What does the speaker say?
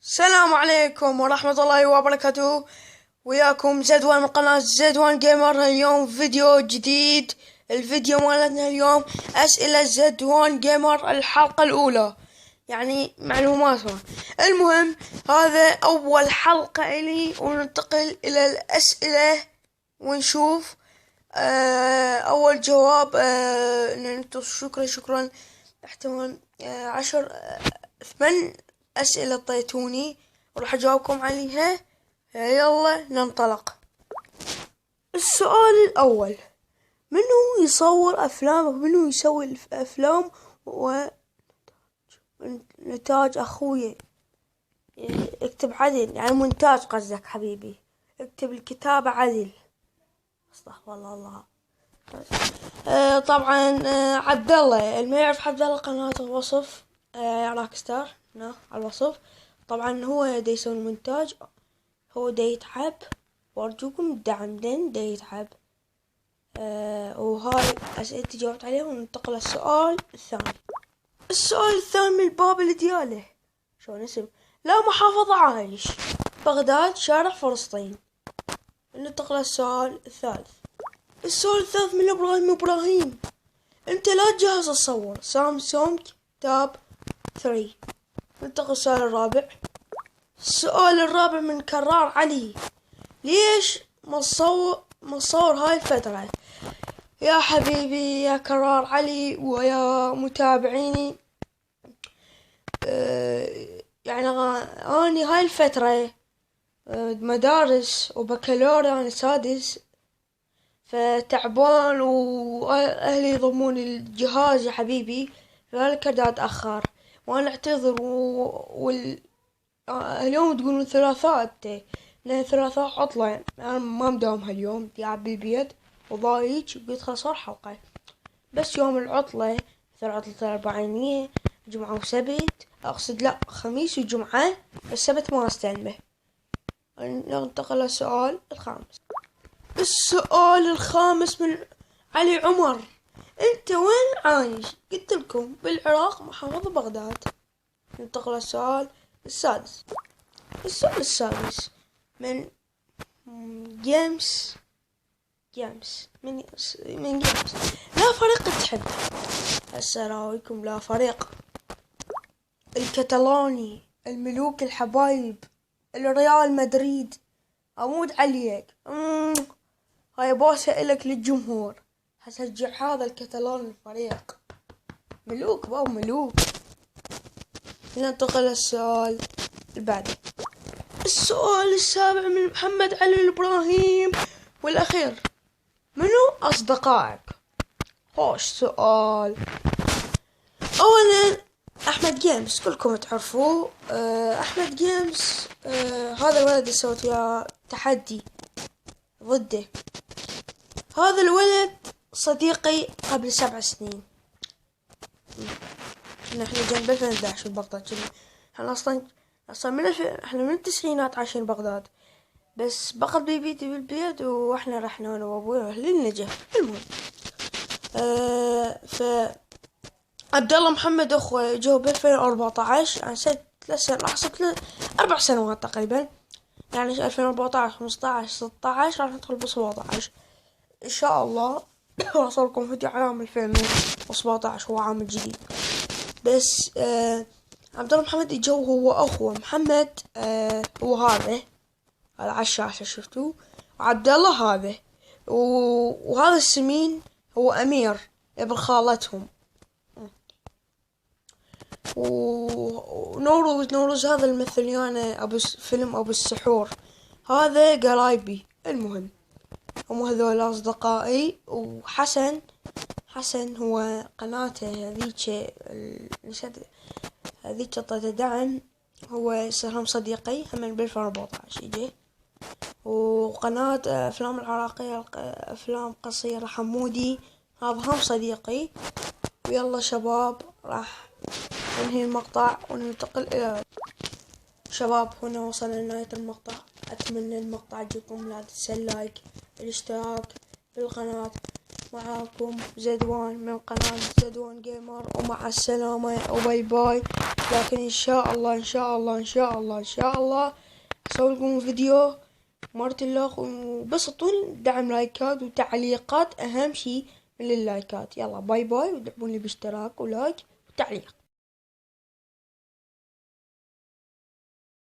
السلام عليكم ورحمة الله وبركاته. وياكم زدوان من قناة زدوان جيمر. اليوم فيديو جديد. الفيديو مالتنا اليوم أسئلة زدوان جيمر الحلقة الأولى، يعني معلومات. المهم هذا أول حلقة إلي، وننتقل إلى الأسئلة ونشوف أول جواب. شكرا. احتمال 8 أسئلة اعطيتوني وراح أجاوبكم عليها. يلا ننطلق. السؤال الأول: منو يصور أفلام ومنو يسوي الأفلام ونتاج؟ أخوي اكتب عدل، يعني مونتاج قصدك حبيبي، اكتب الكتابة عدل. استغفر الله. طبعا عبد الله، اللي ما يعرف عبد الله قناة الوصف راك ستار هنا على الوصف. طبعا هو دا يسوي المونتاج، هو دا يتعب، وارجوكم الدعم لين دا يتعب. وهاي اسئلتي جاوبت عليها، وننتقل للسؤال الثاني. السؤال الثاني من الباب اللي دياله شلون اسم؟ لا محافظة عايش، بغداد، شارع فلسطين. ننتقل للسؤال الثالث. السؤال الثالث من ابراهيم. انت لا تجهز تصور سامسونج تاب 3. ننتقل للسؤال الرابع. السؤال الرابع من كرار علي. ليش ما تصور هاي الفترة؟ يا حبيبي يا كرار علي ويا متابعيني، يعني اني هاي الفترة مدارس وبكالوريا، انا سادس، فتعبان واهلي يضمون الجهاز يا حبيبي، فذلك دا اتأخر وانا اعتذر. اليوم تقولون ثلاثاء، لأن الثلاثاء عطلة، أنا ما مداوم هاليوم، قاعد بالبيت وضايج قلت خلاص صار حلقة. بس يوم العطلة مثل عطلة الأربعينية، جمعة وسبت، أقصد لا خميس وجمعة، السبت ما استلمه. ننتقل للسؤال الخامس. السؤال الخامس من علي عمر. انت وين عايش؟ قلت لكم بالعراق، محافظة بغداد. ننتقل للسؤال السادس. السؤال السادس من جيمس من جيمس. لا فريق تحب؟ السلام عليكم. لا فريق. الكتالوني، الملوك الحبايب، الريال مدريد، امود عليك. هاي بوسة الك للجمهور، هشجع هذا الكتالوني الفريق. ملوك باو ملوك. ننتقل للسؤال البعد. السؤال السابع من محمد علي الإبراهيم والأخير. منو أصدقائك؟ خوش سؤال. أولا أحمد جيمس، كلكم تعرفوه. أحمد جيمس هذا الولد اللي سويت وياه تحدي ضده. هذا الولد صديقي قبل 7 سنين. احنا جنب 2011 ببغداد. احنا اصلا احنا من التسعينات عايشين بغداد، بس بقى بيتي بالبيت، واحنا رحنا انا وابوي للنجف. المهم ف عبد الله محمد اخوه جو ب 2014، يعني 4 سنوات تقريبا، يعني 2014 15 16 راح ندخل ب 17 ان شاء الله. اوصلكم فيديو عام 2017، هو عام جديد. بس عبد الله محمد الجو هو اخوه محمد، هو هذا على الشاشة شفتوه، وعبد الله هذا، وهذا السمين هو امير ابن خالتهم. ونوروز هذا المثليان ابو فيلم ابو السحور، هذا قرايبي. المهم هم هذول اصدقائي. وحسن هو قناته هذيك تعطيته دعم، هو صار صديقي هم ب 2014 يجي. وقناة افلام العراقية، افلام قصيرة حمودي، هذا هم صديقي. ويلا شباب راح ننهي المقطع وننتقل الى شباب. هنا وصلنا لنهاية المقطع. اتمنى المقطع يعجبكم، لا تنسوا اللايك، الاشتراك بالقناة، معاكم زدوان من قناة زدوان جيمر، ومع السلامة وباي باي. لكن إن شاء الله إن شاء الله إن شاء الله إن شاء الله أسوي لكم فيديو مرة الأخ، وبس طول دعم لايكات وتعليقات، أهم شي من اللايكات. يلا باي باي، ودعموني باشتراك ولايك وتعليق.